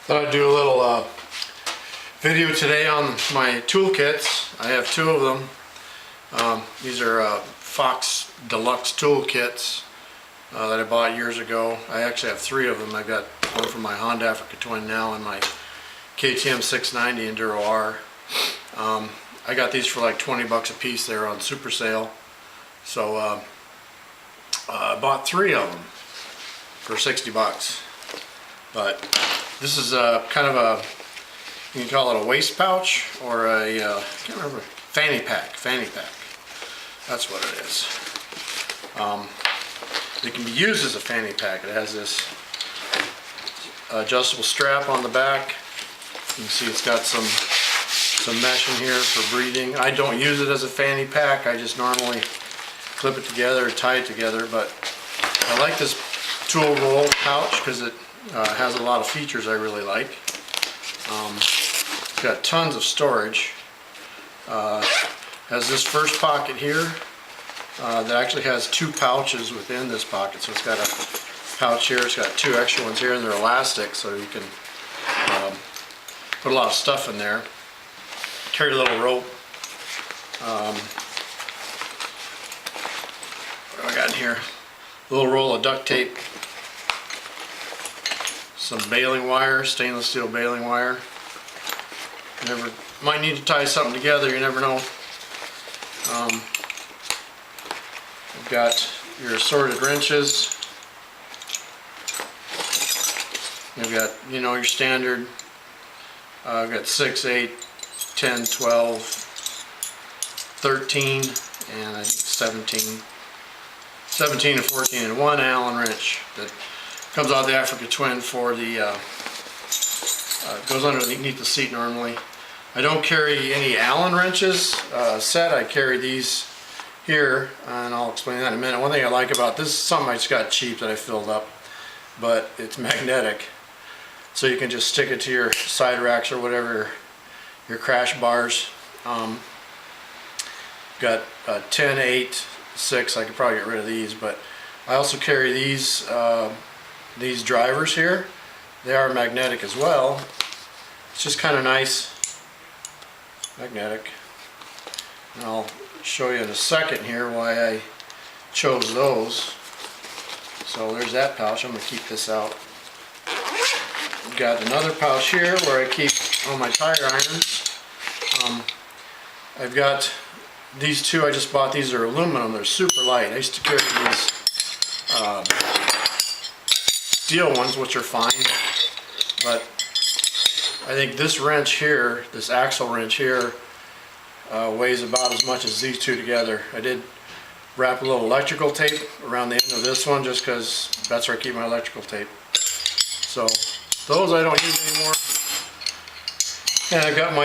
Thought I'd do a little video today on my toolkits. I have two of them. These are Fox Deluxe toolkits that I bought years ago. I actually have three of them. I got one from my Honda Africa Twin now and my KTM 690 Enduro R. I got these for like 20 bucks a piece. They were on super sale. So I bought three of them for 60 bucks. But this is kind of a, you can call it a waist pouch or a, I can't remember, fanny pack. That's what it is. It can be used as a fanny pack. It has this adjustable strap on the back. You can see it's got some mesh in here for breathing. I don't use it as a fanny pack. I just normally clip it together or tie it together. But I like this tool roll pouch because it has a lot of features I really like. It's got tons of storage. Has this first pocket here that actually has two pouches within this pocket. So it's got a pouch here, it's got two extra ones here, and they're elastic, so you can put a lot of stuff in there. Carry a little rope. What do I got in here? A little roll of duct tape. Some baling wire, stainless steel baling wire. Might need to tie something together, you never know. You've got your assorted wrenches. You've got, you know, your standard. I've got 6, 8, 10, 12, 13, and I think 17 and 14, and one Allen wrench that comes out of the Africa Twin for the, goes underneath the seat normally. I don't carry any Allen wrenches set. I carry these here, and I'll explain that in a minute. One thing I like about this is something I just got cheap that I filled up, but it's magnetic. So you can just stick it to your side racks or whatever, your crash bars. Got 10, 8, 6, I could probably get rid of these, but I also carry these drivers here. They are magnetic as well. It's just kind of nice, magnetic. And I'll show you in a second here why I chose those. So there's that pouch. I'm going to keep this out. I've got another pouch here where I keep all my tire irons. I've got these two. I just bought these. Are aluminum. They're super light. I used to carry these steel ones, which are fine, but I think this wrench here, this axle wrench here, weighs about as much as these two together. I did wrap a little electrical tape around the end of this one just because that's where I keep my electrical tape. So those I don't use anymore. And I've got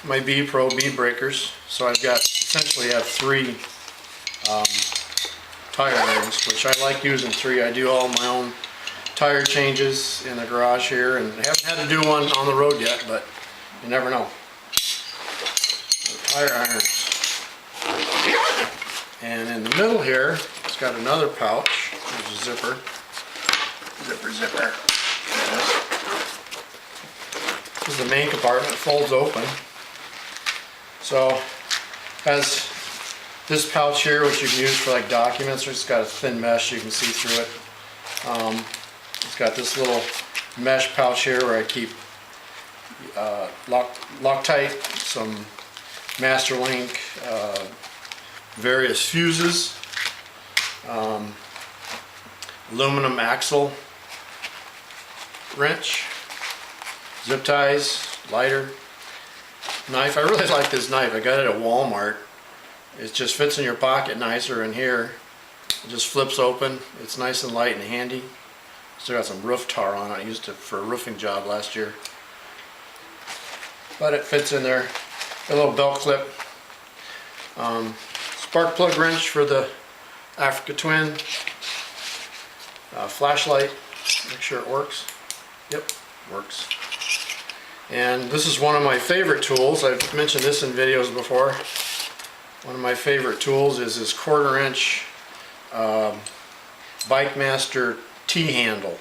my B Pro bead breakers. So I've got, essentially have three tire irons, which I like using three. I do all my own tire changes in the garage here, and I haven't had to do one on the road yet, but you never know. Tire irons. And in the middle here, it's got another pouch. There's a zipper. Zipper. This is the main compartment. It folds open. So has this pouch here, which you can use for like documents. It's got a thin mesh, you can see through it. It's got this little mesh pouch here where I keep Loctite, some Master Link, various fuses, aluminum axle wrench, zip ties, lighter, knife. I really like this knife. I got it at Walmart. It just fits in your pocket nicer in here. It just flips open. It's nice and light and handy. Still got some roof tar on it. I used it for a roofing job last year. But it fits in there. A little belt clip. Spark plug wrench for the Africa Twin. Flashlight. Make sure it works. Yep, works. And this is one of my favorite tools. I've mentioned this in videos before. One of my favorite tools is this 1/4 inch Bike Master T-handle.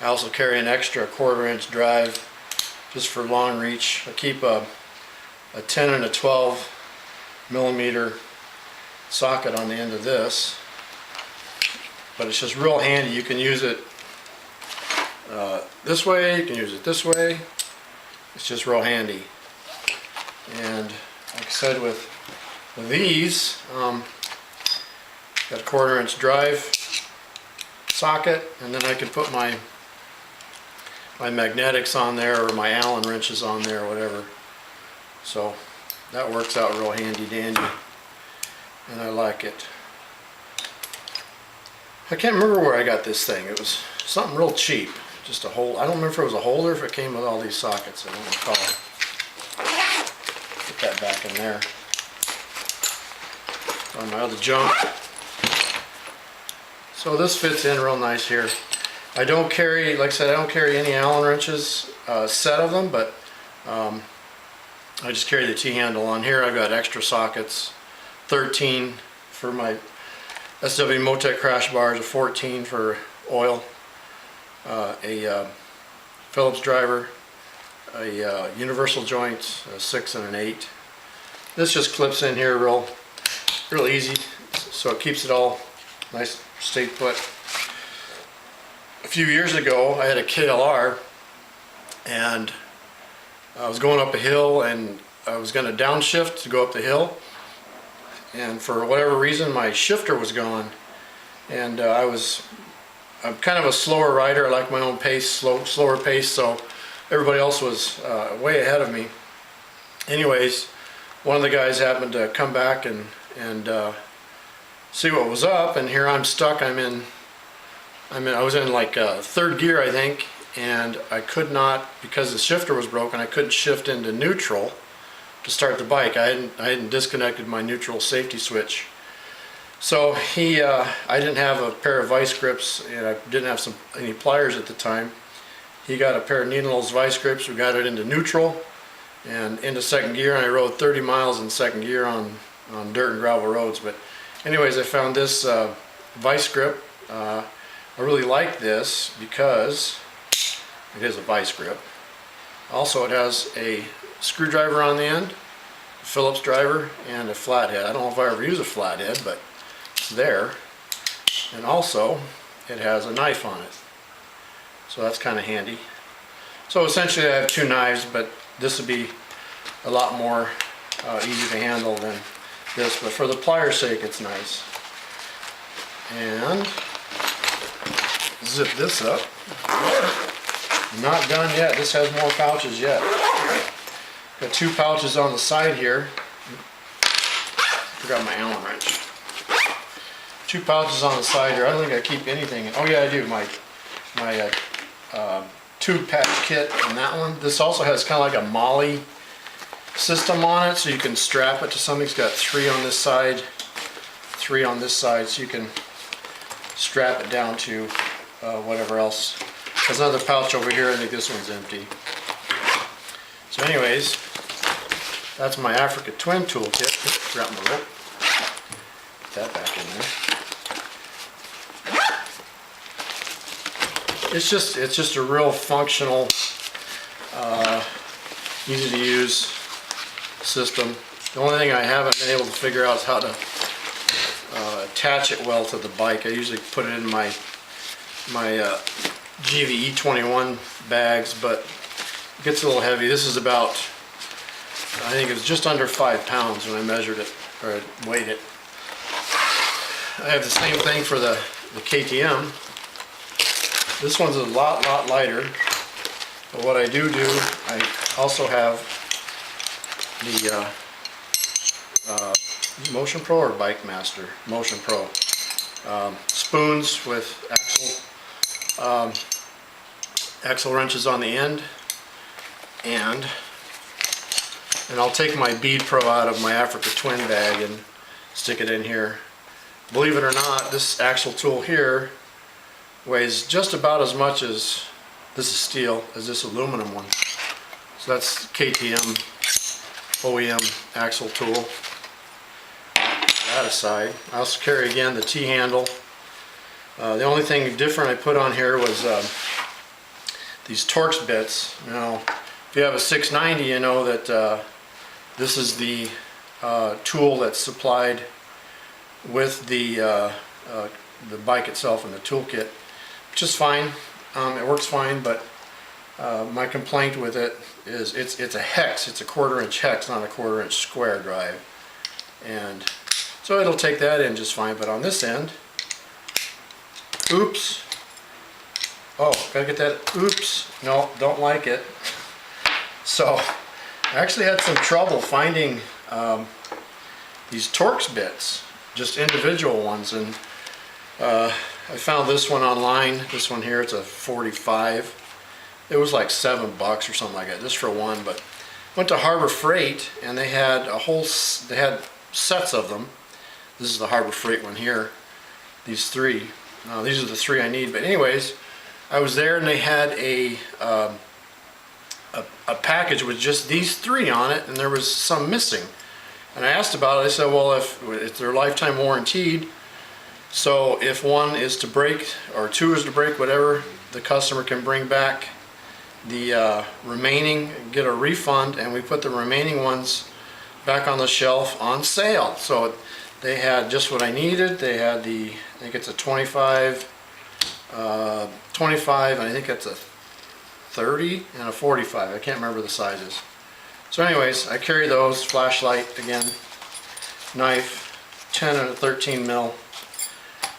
I also carry an extra 1/4 inch drive just for long reach. I keep a 10 and a 12 millimeter socket on the end of this, but it's just real handy. You can use it this way, you can use it this way. It's just real handy. And like I said, with these, got a 1/4 inch drive socket, and then I can put my magnetics on there, or my Allen wrenches on there, or whatever. So that works out real handy dandy, and I like it. I can't remember where I got this thing. It was something real cheap, just a hold. I don't remember if it was a holder, if it came with all these sockets. I don't recall. Put that back in there. On my other junk. So this fits in real nice here. I don't carry, like I said, I don't carry any Allen wrenches, set of them, but I just carry the T-handle. On here I've got extra sockets, 13 for my SW Motec crash bars, a 14 for oil, a Phillips driver, a universal joint, a 6 and an 8. This just clips in here real easy, so it keeps it all nice, stay put. A few years ago I had a KLR, and I was going up a hill, and I was going to downshift to go up the hill, and for whatever reason my shifter was gone, and I'm kind of a slower rider. I like my own pace, slower pace, so everybody else was way ahead of me. Anyways, one of the guys happened to come back and see what was up, and here I'm stuck. I was in like third gear, I think, and I could not, because the shifter was broken, I couldn't shift into neutral to start the bike. I hadn't disconnected my neutral safety switch. So I didn't have a pair of vice grips, and I didn't have any pliers at the time. He got a pair of needles vice grips. We got it into neutral and into second gear, and I rode 30 miles in second gear on dirt and gravel roads. But anyways, I found this vice grip. I really like this because it is a vice grip. Also, it has a screwdriver on the end, a Phillips driver, and a flathead. I don't know if I ever use a flathead, but it's there. And also, it has a knife on it. So that's kind of handy. So essentially I have two knives, but this would be a lot more easy to handle than this, but for the pliers' sake it's nice. And zip this up. Not done yet. This has more pouches yet. Got two pouches on the side here. Forgot my Allen wrench. Two pouches on the side here. I don't think I keep anything. Oh yeah, I do. My tube patch kit in that one. This also has kind of like a molly system on it, so you can strap it to something. It's got 3 on this side, 3 on this side, so you can strap it down to whatever else. There's another pouch over here. I think this one's empty. So anyways, that's my Africa Twin toolkit. Grab my rope. Put that back in there. It's just a real functional, easy to use system. The only thing I haven't been able to figure out is how to attach it well to the bike. I usually put it in my GVE 21 bags, but it gets a little heavy. This is about, I think it was just under 5 pounds when I measured it, or weighed it. I have the same thing for the KTM. This one's a lot lighter, but what I do, I also have the Motion Pro or Bike Master? Motion Pro. Spoons with axle wrenches on the end, and I'll take my Bead Pro out of my Africa Twin bag and stick it in here. Believe it or not, this axle tool here weighs just about as much as, this is steel, as this aluminum one. So that's KTM OEM axle tool. That aside, I also carry again the T-handle. The only thing different I put on here was these Torx bits. Now, if you have a 690, you know that this is the tool that's supplied with the bike itself and the toolkit, which is fine. It works fine, but my complaint with it is it's a hex. It's a 1/4 inch hex, not a 1/4 inch square drive, and so it'll take that in just fine. But on this end, oops. Oh, gotta get that. Oops. No, don't like it. So I actually had some trouble finding these Torx bits, just individual ones, and I found this one online. This one here, it's a 45. It was like $7 or something like that, just for one. But went to Harbor Freight, and they had they had sets of them. This is the Harbor Freight one here. These three. These are the three I need. But anyways, I was there, and they had a package with just these three on it, and there was some missing. And I asked about it. I said, well, if they're lifetime warranted, so if one is to break or two is to break, whatever, the customer can bring back the remaining, get a refund, and we put the remaining ones back on the shelf on sale. So they had just what I needed. They had the, I think it's a 25, and I think it's a 30 and a 45. I can't remember the sizes. So anyways, I carry those. Flashlight again, knife, 10 and a 13 mil.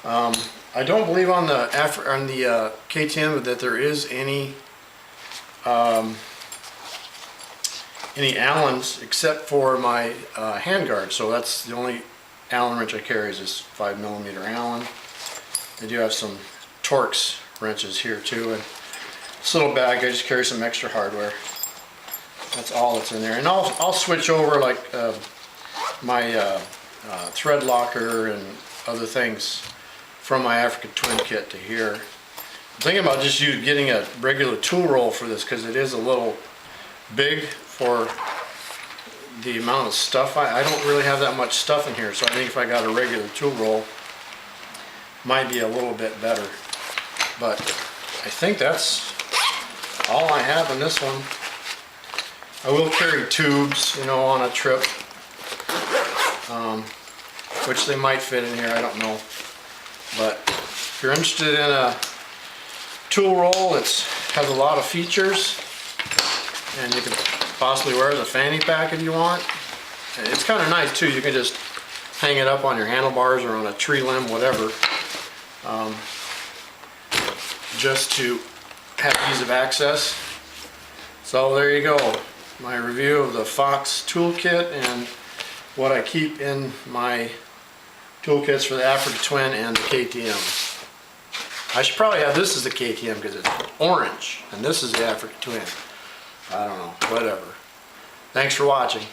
I don't believe on the KTM that there is any Allens except for my handguard. So that's the only Allen wrench I carry is this 5mm Allen. I do have some Torx wrenches here too, and this little bag I just carry some extra hardware. That's all that's in there, and I'll switch over like my thread locker and other things from my Africa Twin kit to here. I'm thinking about just getting a regular tool roll for this because it is a little big for the amount of stuff. I don't really have that much stuff in here, so I think if I got a regular tool roll, might be a little bit better. But I think that's all I have in this one. I will carry tubes, you know, on a trip, which they might fit in here, I don't know. But if you're interested in a tool roll, it has a lot of features, and you can possibly wear it as a fanny pack if you want. And it's kind of nice too. You can just hang it up on your handlebars or on a tree limb, whatever, just to have ease of access. So there you go, my review of the Fox toolkit and what I keep in my toolkits for the Africa Twin and the KTM. I should probably have this as the KTM because it's orange, and this is the Africa Twin. I don't know, whatever. Thanks for watching.